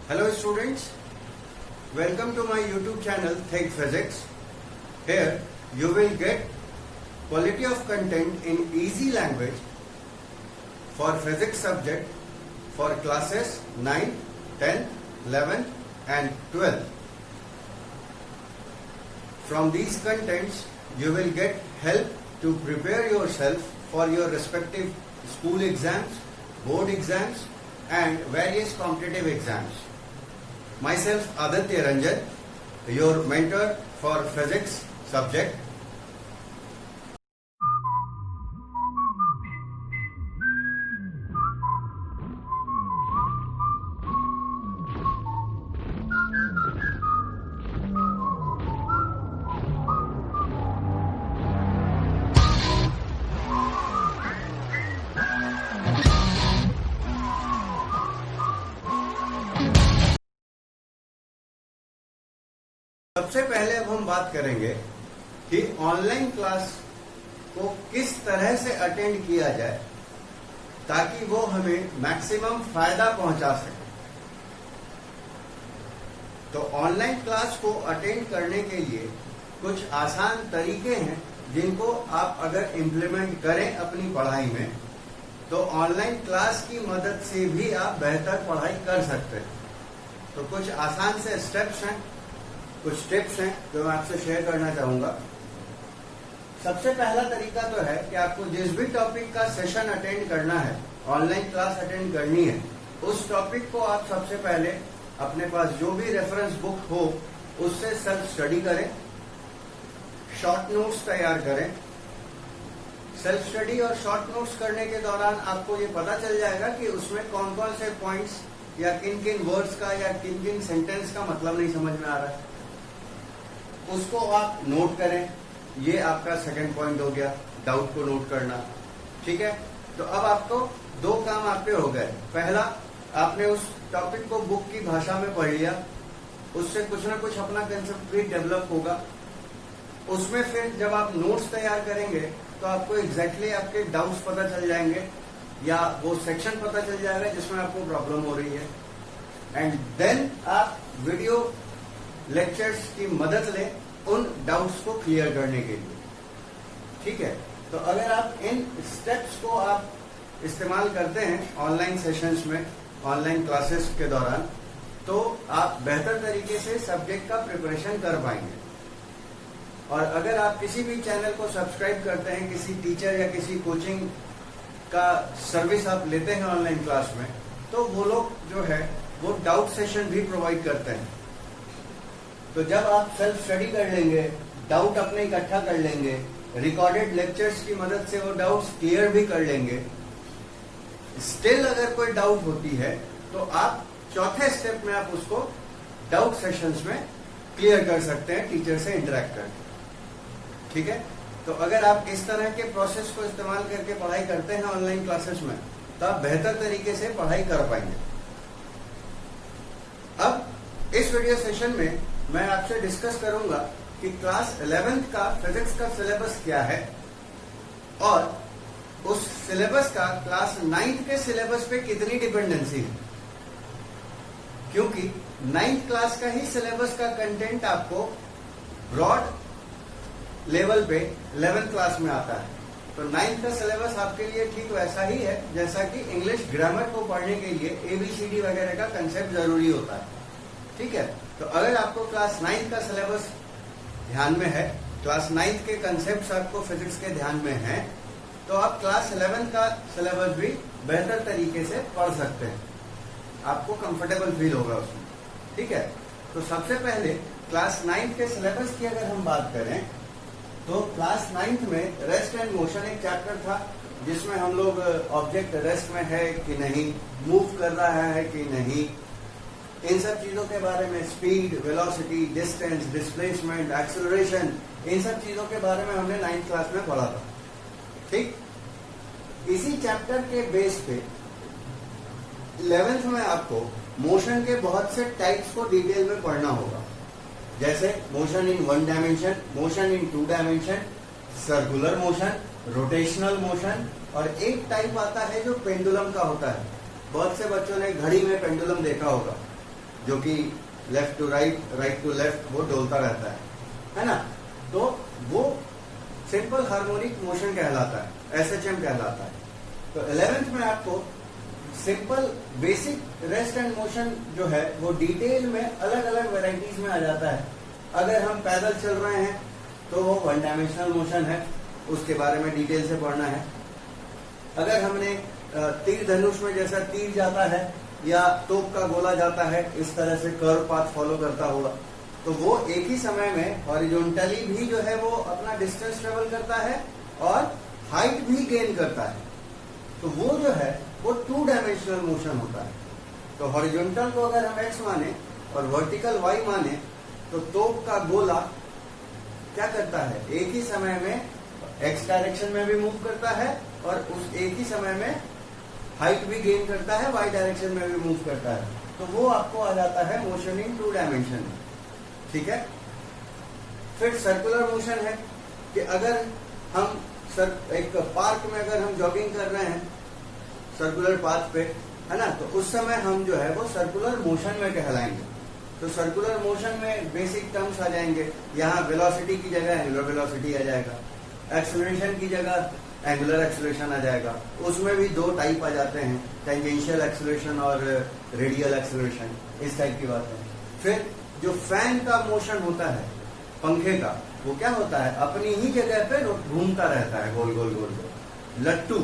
Hello students, welcome to my YouTube channel Think Physics. Here you will get quality of content in easy language for physics subject for classes 9, 10, 11 and 12. From these contents you will get help to prepare yourself for your respective school exams, board exams and various competitive exams. Myself Aditya Ranjan, your mentor for physics subject. सबसे पहले अब हम बात करेंगे कि online class को किस तरह से अटेंड किया जाए ताकि वो हमें मैक्सिमम फायदा पहुंचा सके। तो ऑनलाइन क्लास को अटेंड करने के लिए कुछ आसान तरीके हैं जिनको आप अगर इम्प्लीमेंट करें अपनी पढ़ाई में तो ऑनलाइन क्लास की मदद से भी आप बेहतर पढ़ाई कर सकते हैं। तो कुछ आसान से स्टेप्स हैं, कुछ टिप्स हैं जो मैं आपसे शेयर करना चाहूंगा। सबसे पहला तरीका तो है कि आपको जिस भी टॉपिक का सेशन अटेंड करना है, ऑनलाइन क्लास अटेंड करनी है, उस टॉपिक को आप सबसे पहले अपने पास जो भी रेफरेंस बुक हो उससे सेल्फ स्टडी करें, शॉर्ट नोट्स तैयार करें। सेल्फ स्टडी और शॉर्ट नोट्स करने के दौरान आपको ये पता चल जाएगा कि उसमें कौन कौन से पॉइंट्स या किन किन वर्ड्स का या किन किन सेंटेंस का मतलब नहीं समझ में आ रहा है, उसको आप नोट करें। ये आपका सेकंड पॉइंट हो गया, डाउट को नोट करना। ठीक है, तो अब आपको दो काम आपके हो गए। पहला, आपने उस टॉपिक को बुक की भाषा में पढ़ लिया, उससे कुछ ना कुछ अपना कंसेप्ट भी डेवलप होगा। उसमें फिर जब आप नोट्स तैयार करेंगे तो आपको एग्जैक्टली आपके डाउट्स पता चल जाएंगे या वो सेक्शन पता चल जाएगा जिसमें आपको प्रॉब्लम हो रही है। एंड देन आप वीडियो लेक्चर्स की मदद लें उन डाउट्स को क्लियर करने के लिए। ठीक है, तो अगर आप इन स्टेप्स को आप इस्तेमाल करते हैं ऑनलाइन सेशंस में, ऑनलाइन क्लासेस के दौरान, तो आप बेहतर तरीके से सब्जेक्ट का प्रिपरेशन कर पाएंगे। और अगर आप किसी भी चैनल को सब्सक्राइब करते हैं, किसी टीचर या किसी कोचिंग का सर्विस आप लेते हैं ऑनलाइन क्लास में, तो वो लोग जो है वो डाउट सेशन भी प्रोवाइड करते हैं। तो जब आप सेल्फ स्टडी कर लेंगे, डाउट अपने इकट्ठा कर लेंगे, रिकॉर्डेड लेक्चर्स की मदद से वो डाउट्स क्लियर भी कर लेंगे, स्टिल अगर कोई डाउट होती है तो आप चौथे स्टेप में आप उसको डाउट सेशंस में क्लियर कर सकते हैं टीचर से इंटरेक्ट करके। ठीक है, तो अगर आप इस तरह के प्रोसेस को इस्तेमाल करके पढ़ाई करते हैं ऑनलाइन क्लासेस में तो आप बेहतर तरीके से पढ़ाई कर पाएंगे। अब इस वीडियो सेशन में मैं आपसे डिस्कस करूंगा कि क्लास 11th का फिजिक्स का सिलेबस क्या है और उस सिलेबस का क्लास 9th के सिलेबस पे कितनी डिपेंडेंसी है, क्योंकि 9th क्लास का ही सिलेबस का कंटेंट आपको ब्रॉड लेवल पे 11th क्लास में आता है। तो 9th का सिलेबस आपके लिए ठीक वैसा ही है जैसा कि इंग्लिश ग्रामर को पढ़ने के लिए ABCD वगैरह का कंसेप्ट जरूरी होता है। ठीक है, तो अगर आपको क्लास 9th का सिलेबस ध्यान में है, क्लास 9th के कंसेप्ट्स आपको फिजिक्स के ध्यान में हैं, तो आप क्लास 11th का सिलेबस भी बेहतर तरीके से पढ़ सकते हैं, आपको कंफर्टेबल फील होगा उसमें। ठीक है, तो सबसे पहले क्लास 9th के सिलेबस की अगर हम बात करें तो क्लास 9th में रेस्ट एंड मोशन एक चैप्टर था जिसमें हम लोग ऑब्जेक्ट रेस्ट में है कि नहीं, मूव कर रहा है कि नहीं, इन सब चीजों के बारे में, speed, velocity, distance, displacement, acceleration, इन सब चीजों के बारे में हमने 9th क्लास में पढ़ा था। ठीक, इसी चैप्टर के बेस पे 11th में आपको मोशन के बहुत से टाइप्स को डिटेल में पढ़ना होगा, जैसे motion in 1 dimension, motion in 2 dimension, circular motion, rotational motion, और एक टाइप आता है जो पेंडुलम का होता है। बहुत से बच्चों ने घड़ी में पेंडुलम देखा होगा, जो कि left to right, right to left वो डोलता रहता है ना। तो वो सिंपल हार्मोनिक मोशन कहलाता है, एसएचएम कहलाता है। तो 11th में आपको simple basic rest and motion जो है वो डिटेल में अलग अलग वेराइटीज में आ जाता है। अगर हम पैदल चल रहे हैं तो वो 1 डायमेंशनल मोशन है, उसके बारे में डिटेल से पढ़ना है। अगर हमने तीर धनुष में जैसा तीर जाता है या तोप का गोला जाता है इस तरह से कर्व पाथ फॉलो करता हुआ, तो वो एक ही समय में हॉरिजॉन्टली भी जो है वो अपना डिस्टेंस ट्रेवल करता है और हाइट भी गेन करता है। तो वो जो है वो 2 डायमेंशनल मोशन होता है। तो हॉरिजॉन्टल को अगर हम x माने और वर्टिकल y माने तो तोप का गोला क्या करता है, एक ही समय में x डायरेक्शन में भी मूव करता है और उस एक ही समय में हाइट भी गेन करता है, y डायरेक्शन में भी मूव करता है। तो वो आपको आ जाता है मोशन इन 2 डायमेंशन। ठीक है। फिर सर्कुलर मोशन है कि अगर हम एक पार्क में अगर हम जॉगिंग कर रहे हैं सर्कुलर पाथ पे, है ना, तो उस समय हम जो है वो सर्कुलर मोशन में कहलाएंगे। तो सर्कुलर मोशन में बेसिक टर्म्स आ जाएंगे। यहाँ वेलोसिटी की जगह एंगुलर वेलोसिटी आ जाएगा, एक्सेलरेशन की जगह एंगुलर एक्सेलरेशन आ जाएगा। उसमें भी 2 टाइप आ जाते हैं, टेंजेंशियल एक्सेलरेशन और रेडियल एक्सेलरेशन, इस टाइप की बात है। फिर जो फैन का मोशन होता है पंखे का, वो क्या होता है, अपनी ही जगह पे घूमता रहता है गोल गोल गोल गोल। लट्टू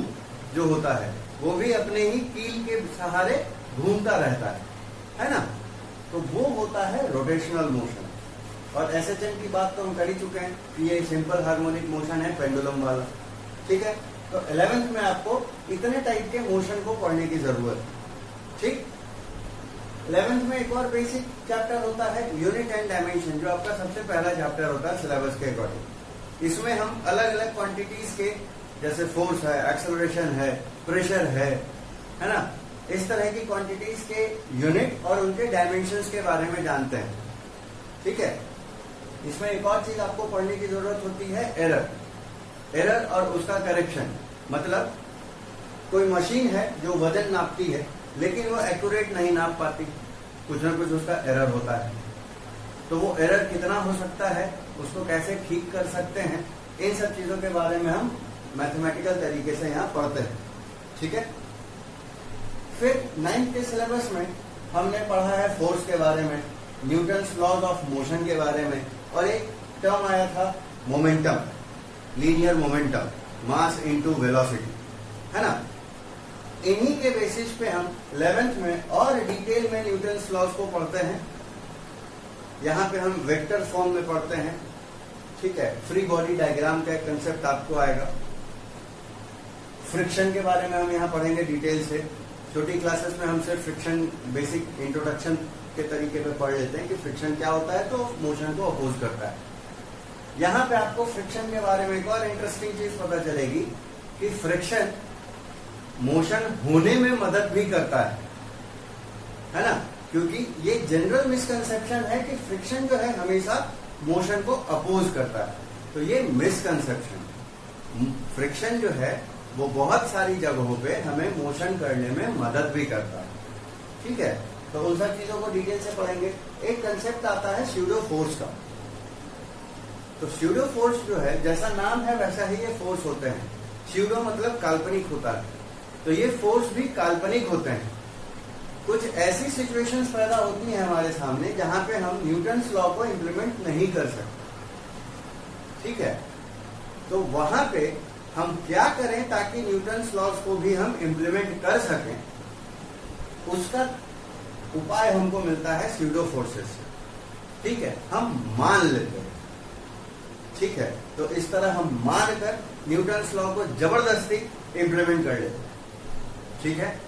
जो होता है वो भी अपने ही कील के सहारे घूमता रहता है ना। तो वो होता है रोटेशनल मोशन। और एसएचएम की बात तो हम कर ही चुके हैं कि ये सिंपल हार्मोनिक मोशन है, पेंडुलम वाला। ठीक है। तो 11th में आपको इतने टाइप के मोशन को पढ़ने की जरूरत है। ठीक। 11th में एक और बेसिक चैप्टर होता है यूनिट एंड डायमेंशन, जो आपका सबसे पहला चैप्टर होता है सिलेबस के अकॉर्डिंग। इसमें हम अलग अलग क्वांटिटीज के, जैसे फोर्स है, एक्सेलरेशन है, प्रेशर है ना, इस तरह की क्वांटिटीज के यूनिट और उनके डायमेंशंस के बारे में जानते हैं। ठीक है। इसमें एक और चीज आपको पढ़ने की जरूरत होती है, एरर और उसका करेक्शन। मतलब कोई मशीन है जो वजन नापती है लेकिन वो एक्यूरेट नहीं नाप पाती, कुछ ना कुछ उसका एरर होता है। तो वो एरर कितना हो सकता है, उसको कैसे ठीक कर सकते हैं, इन सब चीजों के बारे में हम मैथमेटिकल तरीके से यहाँ पढ़ते हैं। ठीक है। फिर 9th के सिलेबस में हमने पढ़ा है फोर्स के बारे में, न्यूटन्स लॉज ऑफ मोशन के बारे में, और एक टर्म आया था momentum, linear momentum, mass into velocity, है ना। इन्हीं के बेसिस पे हम 11th में और डिटेल में न्यूटन्स लॉज को पढ़ते हैं। यहाँ पे हम वेक्टर फॉर्म में पढ़ते हैं। ठीक है। फ्री बॉडी डायग्राम का एक कंसेप्ट आपको आएगा। फ्रिक्शन के बारे में हम यहाँ पढ़ेंगे डिटेल से। छोटी क्लासेस में हम सिर्फ फ्रिक्शन बेसिक इंट्रोडक्शन के तरीके पे पढ़ लेते हैं कि फ्रिक्शन क्या होता है, तो मोशन को अपोज करता है। यहाँ पे आपको फ्रिक्शन के बारे में एक और इंटरेस्टिंग चीज पता चलेगी कि फ्रिक्शन मोशन होने में मदद भी करता है ना, क्योंकि ये जनरल मिसकंसेप्शन है कि फ्रिक्शन जो है हमेशा मोशन को अपोज करता है। तो ये मिसकंसेप्शन, फ्रिक्शन जो है वो बहुत सारी जगहों पे हमें मोशन करने में मदद भी करता है। ठीक है। तो उन सब चीजों को डिटेल से पढ़ेंगे। एक कंसेप्ट आता है स्यूडो फोर्स का। तो स्यूडो फोर्स जो है, जैसा नाम है वैसा ही ये फोर्स होते हैं। स्यूडो मतलब काल्पनिक होता है, तो ये फोर्स भी काल्पनिक होते हैं। कुछ ऐसी सिचुएशंस पैदा होती हैं हमारे सामने जहां पे हम न्यूटन्स लॉ को इंप्लीमेंट नहीं कर सकते। ठीक है। तो वहां पे हम क्या करें ताकि न्यूटन्स लॉज को भी हम इंप्लीमेंट कर सकें, उसका उपाय हमको मिलता है स्यूडो फोर्सेस से। ठीक है। हम मान लेते हैं। ठीक है। तो इस तरह हम मानकर न्यूटन्स लॉ को जबरदस्ती इंप्लीमेंट कर लेते हैं। ठीक है।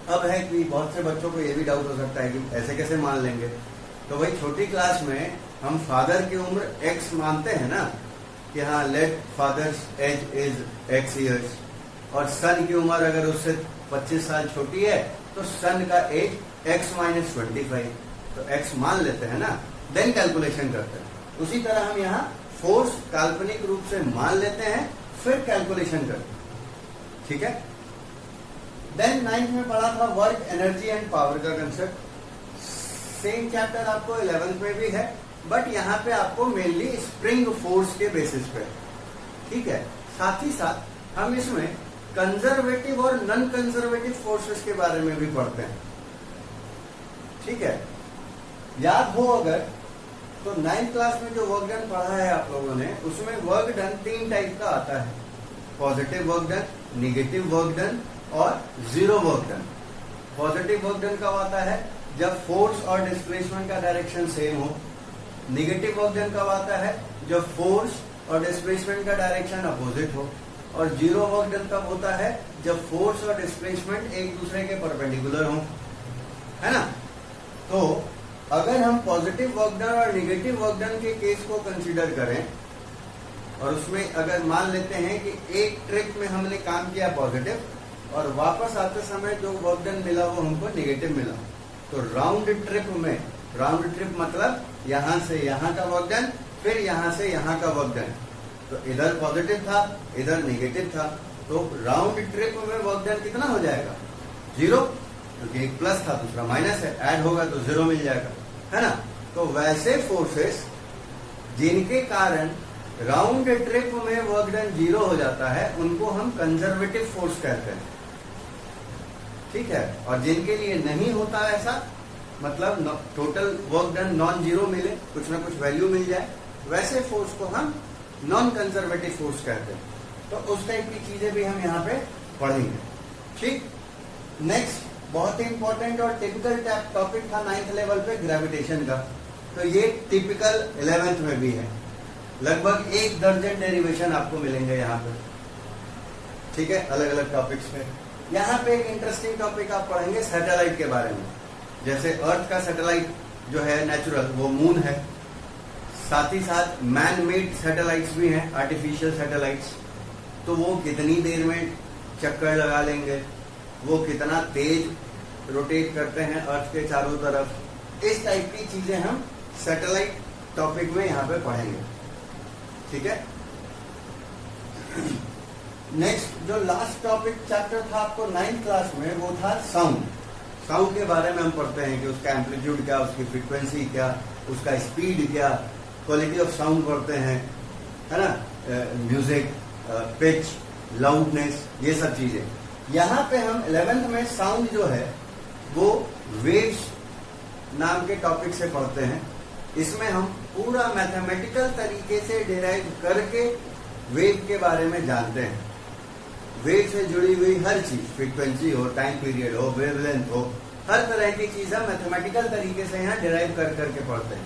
अब है कि बहुत से बच्चों को यह भी डाउट हो सकता है कि ऐसे कैसे मान लेंगे। तो भाई छोटी क्लास में हम फादर की उम्र x मानते हैं ना, कि हाँ let father's age is x years, और सन की उम्र अगर उससे 25 साल छोटी है तो सन का एज x माइनस 25, तो x मान लेते हैं ना, देन कैलकुलेशन करते हैं। उसी तरह हम यहाँ फोर्स काल्पनिक रूप से मान लेते हैं, फिर कैलकुलेशन करते हैं। ठीक है। देन 9th में पढ़ा था वर्क, एनर्जी एंड पावर का कंसेप्ट। सेम चैप्टर आपको 11th में भी है, बट यहाँ पे आपको मेनली स्प्रिंग फोर्स के बेसिस पे, ठीक है। साथ ही साथ हम इसमें कंजर्वेटिव और नॉन कंजर्वेटिव फोर्सेस के बारे में भी पढ़ते हैं, ठीक है। याद हो अगर तो 9th क्लास में जो वर्क डन पढ़ा है आप लोगों ने, उसमें वर्क डन 3 टाइप का आता है, positive work done, negative work done और zero work done. Positive work done कब आता है? जब फोर्स और डिस्प्लेसमेंट का डायरेक्शन सेम हो। निगेटिव वर्क डन कब आता है? जब फोर्स और डिस्प्लेसमेंट का डायरेक्शन अपोजिट हो। और जीरो वर्क डन कब होता है? जब फोर्स और डिस्प्लेसमेंट एक दूसरे के परपेंडिकुलर हो, है ना। तो अगर हम पॉजिटिव वर्क डन और निगेटिव वर्क डन के केस को कंसीडर करें, और उसमें अगर मान लेते हैं कि एक ट्रिप में हमने काम किया पॉजिटिव और वापस आते समय जो वर्क डन मिला वो हमको निगेटिव मिला, तो राउंड ट्रिप में, राउंड ट्रिप मतलब यहां से यहां का वर्क डन, फिर यहां से यहां का वर्क डन, तो इधर पॉजिटिव था इधर निगेटिव था, तो राउंड ट्रिप में वर्क डन कितना हो जाएगा? 0, क्योंकि एक प्लस था दूसरा माइनस है, ऐड होगा तो 0 मिल जाएगा, है ना। तो वैसे फोर्सेस जिनके कारण राउंड ट्रिप में वर्क डन 0 हो जाता है, उनको हम कंजर्वेटिव फोर्स कहते हैं, ठीक है। और जिनके लिए नहीं होता ऐसा, मतलब total work done non zero मिले, कुछ ना कुछ वैल्यू मिल जाए, वैसे फोर्स को हम नॉन कंजर्वेटिव फोर्स कहते हैं। तो उस टाइप की चीजें भी हम यहाँ पे पढ़ेंगे, ठीक। नेक्स्ट बहुत ही इंपॉर्टेंट और टिपिकल टॉपिक था 9th लेवल पे, ग्रेविटेशन का। तो ये टिपिकल 11th में भी है, लगभग 1 दर्जन डेरिवेशन आपको मिलेंगे यहाँ पे, ठीक है, अलग अलग टॉपिक्स पे। यहाँ पे एक इंटरेस्टिंग टॉपिक आप पढ़ेंगे सैटेलाइट के बारे में। जैसे अर्थ का सैटेलाइट जो है नेचुरल, वो मून है। साथ ही साथ मैन मेड सैटेलाइट्स भी हैं, आर्टिफिशियल सैटेलाइट्स। तो वो कितनी देर में चक्कर लगा लेंगे, वो कितना तेज रोटेट करते हैं अर्थ के चारों तरफ, इस टाइप की चीजें हम सैटेलाइट टॉपिक में यहाँ पे पढ़ेंगे, ठीक है। नेक्स्ट जो लास्ट टॉपिक चैप्टर था आपको 9th क्लास में, वो था साउंड। साउंड के बारे में हम पढ़ते हैं कि उसका एम्पलीट्यूड क्या, उसकी फ्रीक्वेंसी क्या, उसका स्पीड क्या, क्वालिटी ऑफ साउंड पढ़ते हैं, है ना, म्यूजिक, पिच, लाउडनेस, ये सब चीजें। यहाँ पे हम 11th में साउंड जो है वो वेव्स नाम के टॉपिक से पढ़ते हैं। इसमें हम पूरा मैथमेटिकल तरीके से डिराइव करके वेव के बारे में जानते हैं। वेव से जुड़ी हुई हर चीज, फ्रीक्वेंसी हो, टाइम पीरियड हो, वेवलेंथ हो, हर तरह की चीज हम मैथमेटिकल तरीके से यहाँ डिराइव कर करके पढ़ते हैं,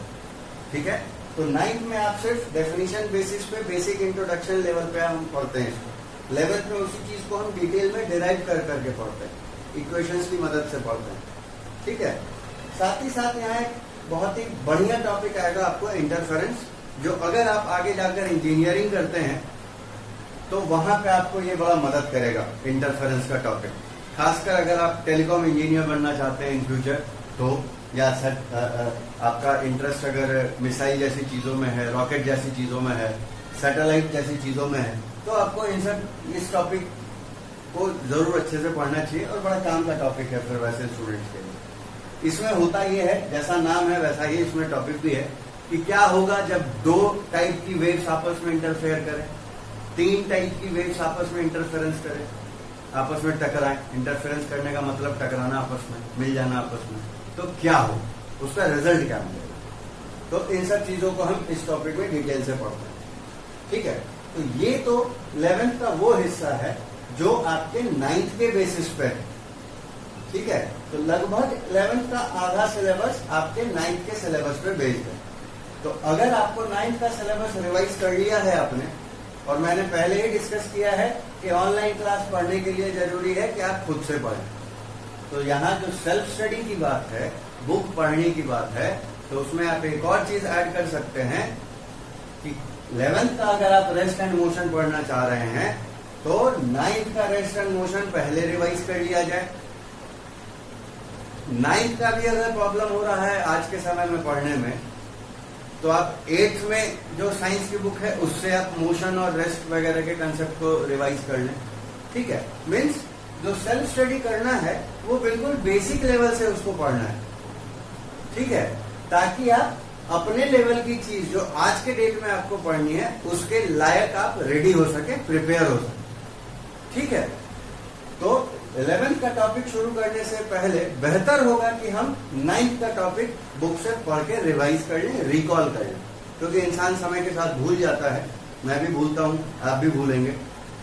ठीक है। तो 9th में आप सिर्फ डेफिनेशन बेसिस पे, बेसिक इंट्रोडक्शन लेवल पे हम पढ़ते हैं इसको। 11th में उसी चीज को हम डिटेल में डिराइव कर करके पढ़ते हैं, इक्वेशंस की मदद से पढ़ते हैं, ठीक है। साथ ही साथ यहाँ एक बहुत ही बढ़िया टॉपिक आएगा आपको, इंटरफेरेंस, जो अगर आप आगे जाकर इंजीनियरिंग करते हैं तो वहां पे आपको ये बड़ा मदद करेगा, इंटरफेरेंस का टॉपिक। खासकर अगर आप टेलीकॉम इंजीनियर बनना चाहते हैं इन फ्यूचर, तो या आपका इंटरेस्ट अगर मिसाइल जैसी चीजों में है, रॉकेट जैसी चीजों में है, सैटेलाइट जैसी चीजों में है, तो आपको इस टॉपिक को जरूर अच्छे से पढ़ना चाहिए, और बड़ा काम का टॉपिक है फिर वैसे स्टूडेंट्स के लिए। इसमें होता ये है, जैसा नाम है वैसा ही इसमें टॉपिक भी है, कि क्या होगा जब 2 टाइप की वेव्स आपस में इंटरफेयर करें, 3 टाइप की वेव्स आपस में इंटरफेरेंस करें, आपस में टकराएं। इंटरफेरेंस करने का मतलब टकराना आपस में, मिल जाना आपस में, तो क्या हो, उसका रिजल्ट क्या मिलेगा। तो इन सब चीजों को हम इस टॉपिक में डिटेल से पढ़ते हैं, ठीक है। तो ये तो 11th का वो हिस्सा है जो आपके 9th के बेसिस पे है, ठीक है। तो लगभग 11th का आधा सिलेबस आपके 9th के सिलेबस पे बेस्ड है। तो अगर आपको 9th का सिलेबस रिवाइज कर लिया है आपने, और मैंने पहले ही डिस्कस किया है कि ऑनलाइन क्लास पढ़ने के लिए जरूरी है कि आप खुद से पढ़ें, तो यहाँ जो सेल्फ स्टडी की बात है, बुक पढ़ने की बात है, तो उसमें आप एक और चीज ऐड कर सकते हैं कि 11th का अगर आप रेस्ट एंड मोशन पढ़ना चाह रहे हैं, तो 9th का रेस्ट एंड मोशन पहले रिवाइज कर लिया जाए। 9th का भी अगर प्रॉब्लम हो रहा है आज के समय में पढ़ने में, तो आप 8th में जो साइंस की बुक है उससे आप मोशन और रेस्ट वगैरह के कंसेप्ट को रिवाइज कर लें, ठीक है। मीन्स जो सेल्फ स्टडी करना है वो बिल्कुल बेसिक लेवल से उसको पढ़ना है, ठीक है, ताकि आप अपने लेवल की चीज जो आज के डेट में आपको पढ़नी है उसके लायक आप रेडी हो सके, प्रिपेयर हो सके। ठीक है, तो 11th का टॉपिक शुरू करने से पहले बेहतर होगा कि हम 9th का टॉपिक बुक से पढ़ के रिवाइज कर लें, रिकॉल कर लें, क्योंकि इंसान समय के साथ भूल जाता है, मैं भी भूलता हूं, आप भी भूलेंगे।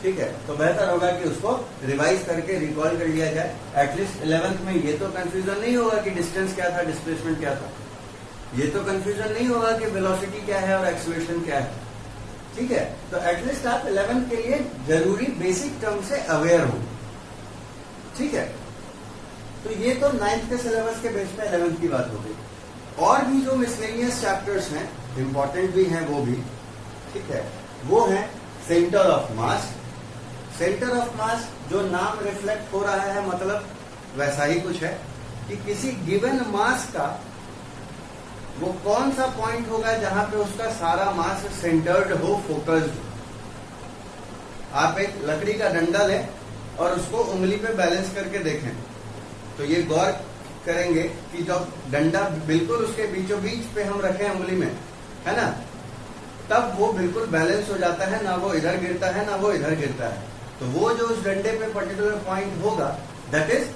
ठीक है, तो बेहतर होगा कि उसको रिवाइज करके रिकॉल कर लिया जाए। एटलीस्ट 11th में ये तो कंफ्यूजन नहीं होगा कि डिस्टेंस क्या था, डिस्प्लेसमेंट क्या था, ये तो कंफ्यूजन नहीं होगा कि वेलोसिटी क्या है और एक्सेलरेशन क्या है। ठीक है, तो एटलीस्ट आप 11th के लिए जरूरी बेसिक टर्म से अवेयर हो। ठीक है, तो ये तो 9th के सिलेबस के बेस पे 11th की बात हो गई। और भी जो मिसलेनियस चैप्टर्स हैं, इंपॉर्टेंट भी हैं वो भी, ठीक है, वो है centre of mass. Centre of mass जो नाम रिफ्लेक्ट हो रहा है, मतलब वैसा ही कुछ है कि किसी गिवन मास का वो कौन सा पॉइंट होगा जहां पे उसका सारा मास सेंटर्ड हो, फोकस्ड हो। आप एक लकड़ी का डंडा लें और उसको उंगली पे बैलेंस करके देखें, तो ये गौर करेंगे कि जब डंडा बिल्कुल उसके बीचों बीच पे हम रखें उंगली में, है ना, तब वो बिल्कुल बैलेंस हो जाता है, ना वो इधर गिरता है ना वो इधर गिरता है। तो वो जो उस डंडे पे पर्टिकुलर पॉइंट होगा, that is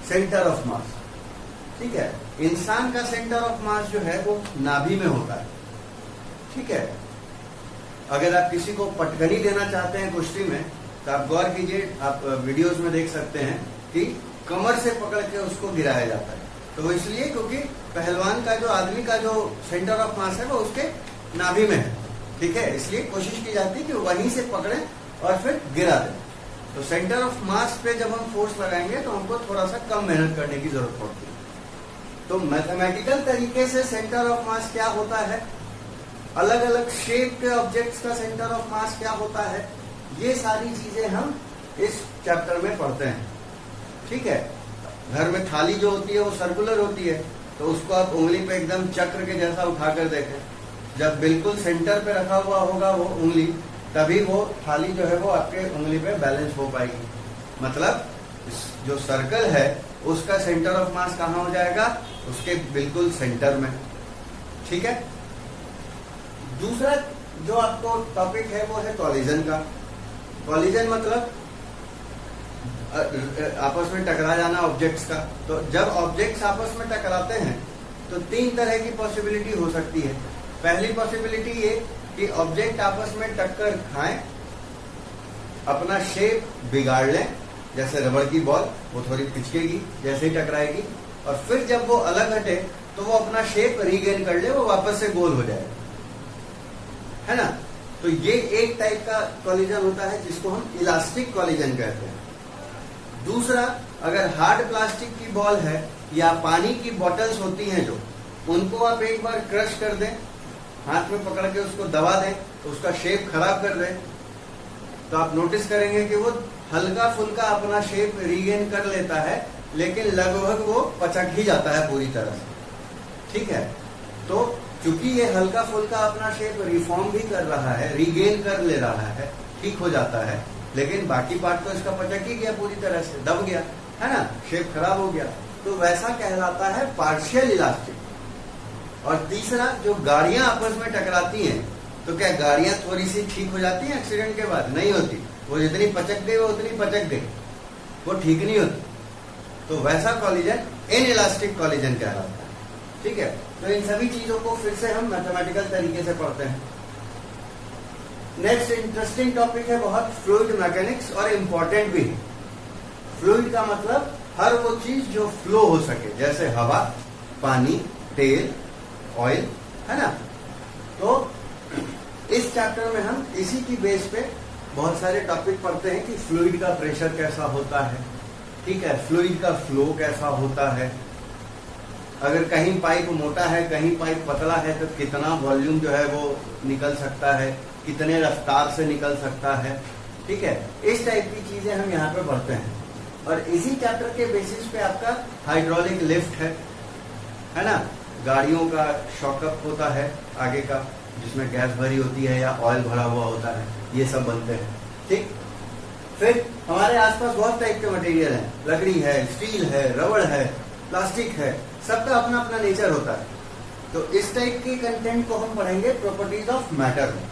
centre of mass. ठीक है, इंसान का सेंटर ऑफ मास जो है वो नाभि में होता है। ठीक है, अगर आप किसी को पटकनी देना चाहते हैं कुश्ती में, तो आप गौर कीजिए, आप वीडियोस में देख सकते हैं कि कमर से पकड़ के उसको गिराया जाता है। तो वो इसलिए क्योंकि पहलवान का जो आदमी का जो सेंटर ऑफ मास है वो उसके नाभि में है। ठीक है, इसलिए कोशिश की जाती है कि वहीं से पकड़े और फिर गिरा दें। तो सेंटर ऑफ मास पे जब हम फोर्स लगाएंगे तो हमको थोड़ा सा कम मेहनत करने की जरूरत पड़ती है। तो मैथमेटिकल तरीके से सेंटर ऑफ मास क्या होता है, अलग अलग शेप के ऑब्जेक्ट्स का सेंटर ऑफ मास क्या होता है, ये सारी चीजें हम इस चैप्टर में पढ़ते हैं। ठीक है, घर में थाली जो होती है वो सर्कुलर होती है, तो उसको आप उंगली पे एकदम चक्र के जैसा उठाकर देखें, जब बिल्कुल सेंटर पे रखा हुआ होगा वो उंगली, तभी वो थाली जो है वो आपके उंगली पे बैलेंस हो पाएगी। मतलब जो सर्कल है उसका सेंटर ऑफ मास कहाँ हो जाएगा, उसके बिल्कुल सेंटर में। ठीक है, दूसरा जो आपको टॉपिक है वो है कॉलिजन का। कॉलिजन मतलब आपस में टकरा जाना ऑब्जेक्ट्स का। तो जब ऑब्जेक्ट्स आपस में टकराते हैं तो 3 तरह की पॉसिबिलिटी हो सकती है। पहली पॉसिबिलिटी ये कि ऑब्जेक्ट आपस में टक्कर खाएं, अपना शेप बिगाड़ लें, जैसे रबड़ की बॉल, वो थोड़ी पिचकेगी जैसे ही टकराएगी, और फिर जब वो अलग हटे तो वो अपना शेप रीगेन कर ले, वो वापस से गोल हो जाए, है ना। तो ये एक टाइप का कॉलिजन होता है जिसको हम इलास्टिक कॉलिजन कहते हैं। दूसरा, अगर हार्ड प्लास्टिक की बॉल है या पानी की बॉटल्स होती हैं जो, उनको आप एक बार क्रश कर दें, हाथ में पकड़ के उसको दबा दें, तो उसका शेप खराब कर दें, तो आप नोटिस करेंगे कि वो हल्का फुल्का अपना शेप रीगेन कर लेता है, लेकिन लगभग वो पचक ही जाता है पूरी तरह से। ठीक है, तो क्योंकि ये हल्का फुल्का अपना शेप रिफॉर्म भी कर रहा है, रीगेन कर ले रहा है, ठीक हो जाता है, लेकिन बाकी पार्ट तो इसका पचक ही गया, पूरी तरह से दब गया, है ना, शेप खराब हो गया। तो वैसा कहलाता है पार्शियल इलास्टिक। और तीसरा, जो गाड़ियां आपस में टकराती हैं, तो क्या गाड़ियां थोड़ी सी ठीक हो जाती हैं एक्सीडेंट के बाद? नहीं होती, वो जितनी पचक गई वो उतनी पचक गई, वो ठीक नहीं होती। तो वैसा कॉलिजन इन इलास्टिक कॉलिजन कहलाता है। ठीक है, तो इन सभी चीजों को फिर से हम मैथमेटिकल तरीके से पढ़ते हैं। नेक्स्ट इंटरेस्टिंग टॉपिक है बहुत, फ्लूइड मैकेनिक्स, और इम्पोर्टेंट भी है। फ्लूइड का मतलब हर वो चीज जो फ्लो हो सके, जैसे हवा, पानी, तेल, ऑयल, है ना। तो इस चैप्टर में हम इसी की बेस पे बहुत सारे टॉपिक पढ़ते हैं कि फ्लूइड का प्रेशर कैसा होता है, ठीक है, फ्लूइड का फ्लो कैसा होता है, अगर कहीं पाइप मोटा है कहीं पाइप पतला है तो कितना वॉल्यूम जो है वो निकल सकता है, कितने रफ्तार से निकल सकता है। ठीक है, इस टाइप की चीजें हम यहाँ पे पढ़ते हैं। और इसी चैप्टर के बेसिस पे आपका हाइड्रोलिक लिफ्ट है ना, गाड़ियों का शॉकअप होता है आगे का, जिसमें गैस भरी होती है या ऑयल भरा हुआ होता है, ये सब बनते हैं। ठीक, फिर हमारे आसपास बहुत टाइप के मटेरियल हैं, लकड़ी है, स्टील है, रबड़ है, प्लास्टिक है, सबका अपना अपना नेचर होता है। तो इस टाइप के कंटेंट को हम पढ़ेंगे प्रॉपर्टीज ऑफ मैटर में,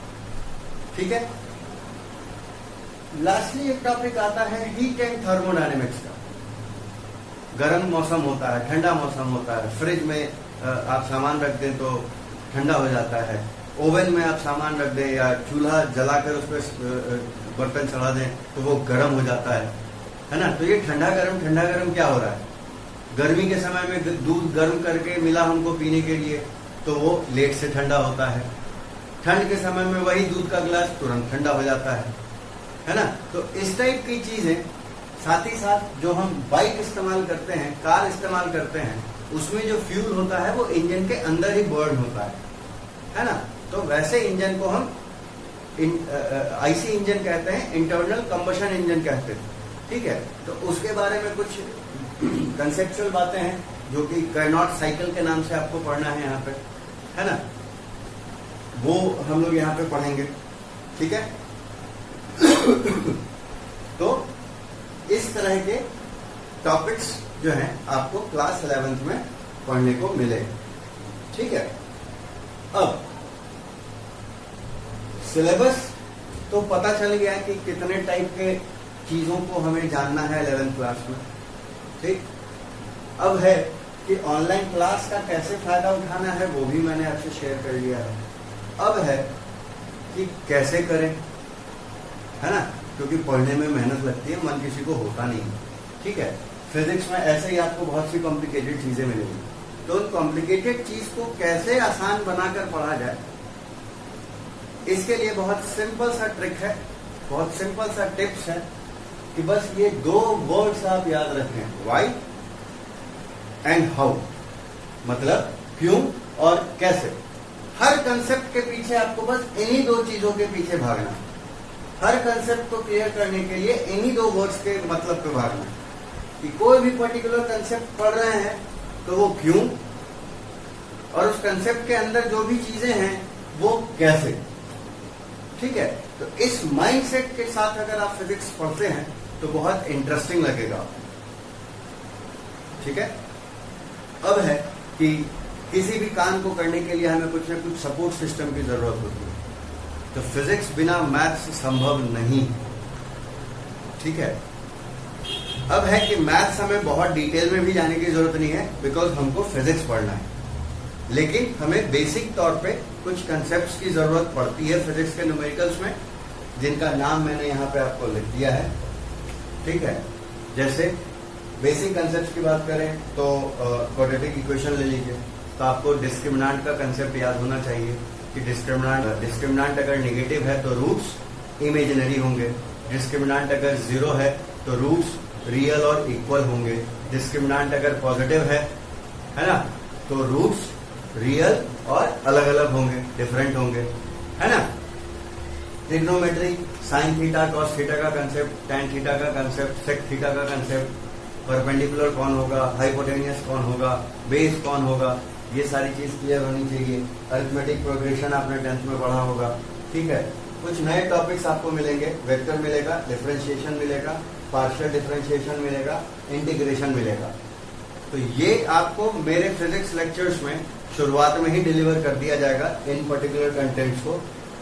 ठीक है। लास्टली एक टॉपिक आता है हीट एंड थर्मोडायनेमिक्स का। गर्म मौसम होता है, ठंडा मौसम होता है, फ्रिज में आप सामान रख दें तो ठंडा हो जाता है, ओवन में आप सामान रख दें या चूल्हा जलाकर उस पर बर्तन चढ़ा दें तो वो गर्म हो जाता है ना। तो ये ठंडा गर्म क्या हो रहा है? गर्मी के समय में दूध गर्म करके मिला हमको पीने के लिए तो वो लेट से ठंडा होता है, ठंड के समय में वही दूध का गिलास तुरंत ठंडा हो जाता है ना। तो इस टाइप की चीजें, साथ ही साथ जो हम बाइक इस्तेमाल करते हैं, कार इस्तेमाल करते हैं, उसमें जो फ्यूल होता है वो इंजन के अंदर ही बर्न होता है ना। तो वैसे इंजन को हम आईसी इंजन कहते हैं, इंटरनल कंबशन इंजन कहते हैं, ठीक है। तो उसके बारे में कुछ कंसेप्चुअल बातें हैं जो कि कार्नोट साइकिल के नाम से आपको पढ़ना है यहाँ पे, है ना। वो हम लोग यहाँ पे पढ़ेंगे, ठीक है। तो इस तरह के टॉपिक्स जो हैं आपको क्लास 11th में पढ़ने को मिले, ठीक है। अब सिलेबस तो पता चल गया कि कितने टाइप के चीजों को हमें जानना है 11th क्लास में, ठीक। अब है कि ऑनलाइन क्लास का कैसे फायदा उठाना है वो भी मैंने आपसे शेयर कर लिया है। अब है कि कैसे करें, है ना, क्योंकि पढ़ने में मेहनत लगती है, मन किसी को होता नहीं है, ठीक है। फिजिक्स में ऐसे ही आपको बहुत सी कॉम्प्लिकेटेड चीजें मिलेंगी, तो उन कॉम्प्लिकेटेड चीज को कैसे आसान बनाकर पढ़ा जाए, इसके लिए बहुत सिंपल सा ट्रिक है, बहुत सिंपल सा टिप्स है कि बस ये 2 वर्ड्स आप याद रखें, व्हाई एंड हाउ, मतलब क्यों और कैसे। हर कंसेप्ट के पीछे आपको बस इन्हीं 2 चीजों के पीछे भागना, हर कंसेप्ट को क्लियर करने के लिए इन्हीं 2 वर्ड्स के मतलब पे भागना, कि कोई भी पर्टिकुलर कंसेप्ट पढ़ रहे हैं तो वो क्यों, और उस कंसेप्ट के अंदर जो भी चीजें हैं वो कैसे, ठीक है। तो इस माइंडसेट के साथ अगर आप फिजिक्स पढ़ते हैं तो बहुत इंटरेस्टिंग लगेगा, ठीक है। अब है कि किसी भी काम को करने के लिए हमें कुछ न कुछ सपोर्ट सिस्टम की जरूरत होती है, तो फिजिक्स बिना मैथ्स संभव नहीं, ठीक है। अब है कि मैथ्स हमें बहुत डिटेल में भी जाने की जरूरत नहीं है, बिकॉज हमको फिजिक्स पढ़ना है, लेकिन हमें बेसिक तौर पे कुछ कंसेप्ट्स की जरूरत पड़ती है फिजिक्स के न्यूमेरिकल्स में, जिनका नाम मैंने यहाँ पे आपको लिख दिया है, ठीक है। जैसे बेसिक कंसेप्ट्स की बात करें तो क्वाड्रेटिक इक्वेशन ले लीजिए, तो आपको डिस्क्रिमिनेंट का कंसेप्ट याद होना चाहिए कि डिस्क्रिमिनेंट अगर नेगेटिव है तो रूट्स इमेजिनरी होंगे, डिस्क्रिमिनेंट अगर 0 है तो रूट्स रियल और इक्वल होंगे, डिस्क्रिमिनेंट अगर पॉजिटिव है ना, तो रूट्स रियल और अलग अलग होंगे, डिफरेंट होंगे, है ना। Trigonometry, sine theta cos theta का कंसेप्ट, टैन थीटा का कंसेप्ट, सेक थीटा का कंसेप्ट, परपेंडिकुलर कौन होगा, हाइपोटेनियस कौन होगा, बेस कौन होगा, ये सारी चीज क्लियर होनी चाहिए। अरिथमेटिक प्रोग्रेशन आपने 10th में पढ़ा होगा, ठीक है। कुछ नए टॉपिक्स आपको मिलेंगे, वेक्टर मिलेगा, डिफरेंशिएशन मिलेगा, पार्शियल डिफरेंशिएशन मिलेगा, इंटीग्रेशन मिलेगा। तो ये आपको मेरे फिजिक्स लेक्चर्स में शुरुआत में ही डिलीवर कर दिया जाएगा इन पर्टिकुलर कंटेंट्स को,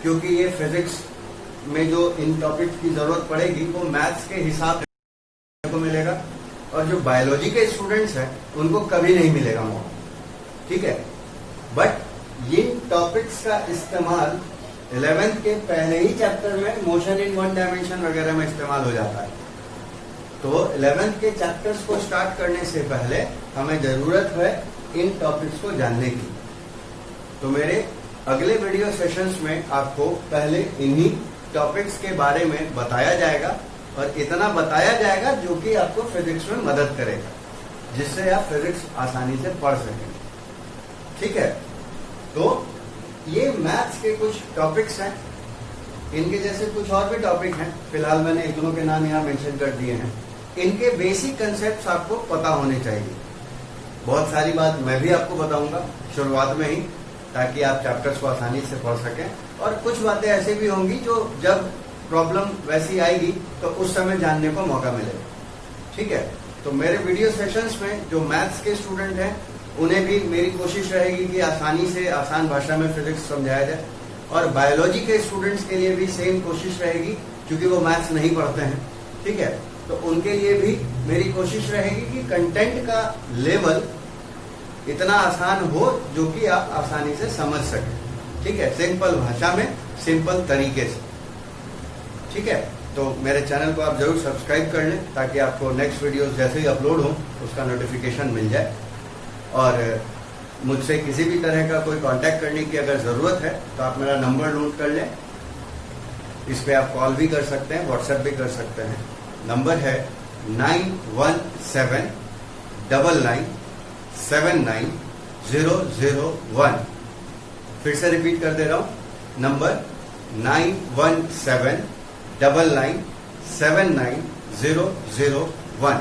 क्योंकि ये फिजिक्स में जो इन टॉपिक्स की जरूरत पड़ेगी वो मैथ्स के हिसाब से को मिलेगा, और जो बायोलॉजी के स्टूडेंट्स हैं उनको कभी नहीं मिलेगा मौका, ठीक है। बट ये टॉपिक्स का इस्तेमाल 11th के पहले ही चैप्टर में मोशन इन 1 डायमेंशन वगैरह में इस्तेमाल हो जाता है। तो 11th के चैप्टर्स को स्टार्ट करने से पहले हमें जरूरत है इन टॉपिक्स को जानने की। तो मेरे अगले वीडियो सेशंस में आपको पहले इन्हीं टॉपिक्स के बारे में बताया जाएगा, और इतना बताया जाएगा जो कि आपको फिजिक्स में मदद करेगा, जिससे आप फिजिक्स आसानी से पढ़ सकें, ठीक है। तो ये मैथ्स के कुछ टॉपिक्स हैं, इनके जैसे कुछ और भी टॉपिक हैं, फिलहाल मैंने इग्नू के नाम यहाँ मेंशन कर दिए हैं। इनके बेसिक कंसेप्ट्स आपको पता होने चाहिए। बहुत सारी बात मैं भी आपको बताऊंगा शुरुआत में ही, ताकि आप चैप्टर्स को आसानी से पढ़ सकें, और कुछ बातें ऐसी भी होंगी जो जब प्रॉब्लम वैसी आएगी तो उस समय जानने को मौका मिलेगा, ठीक है। तो मेरे वीडियो सेशंस में जो मैथ्स के स्टूडेंट हैं उन्हें भी मेरी कोशिश रहेगी कि आसानी से आसान भाषा में फिजिक्स समझाया जाए, और बायोलॉजी के स्टूडेंट्स के लिए भी सेम कोशिश रहेगी, क्योंकि वो मैथ्स नहीं पढ़ते हैं, ठीक है। तो उनके लिए भी मेरी कोशिश रहेगी कि कंटेंट का लेवल इतना आसान हो जो कि आप आसानी से समझ सकें, ठीक है, सिंपल भाषा में, सिंपल तरीके से, ठीक है। तो मेरे चैनल को आप जरूर सब्सक्राइब कर लें ताकि आपको नेक्स्ट वीडियोस जैसे ही अपलोड हो उसका नोटिफिकेशन मिल जाए। और मुझसे किसी भी तरह का कोई कांटेक्ट करने की अगर ज़रूरत है तो आप मेरा नंबर नोट कर लें। इस पे आप कॉल भी कर सकते हैं, व्हाट्सएप भी कर सकते हैं। नंबर है 9179979001। फिर से रिपीट कर दे रहा हूं, नंबर 9179979001।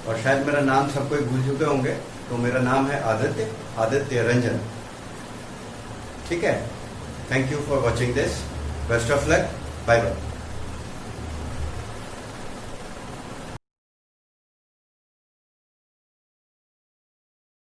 और शायद मेरा नाम सब कोई भूल चुके होंगे, तो मेरा नाम है आदित्य रंजन, ठीक है। Thank you for watching this, best of luck, bye bye.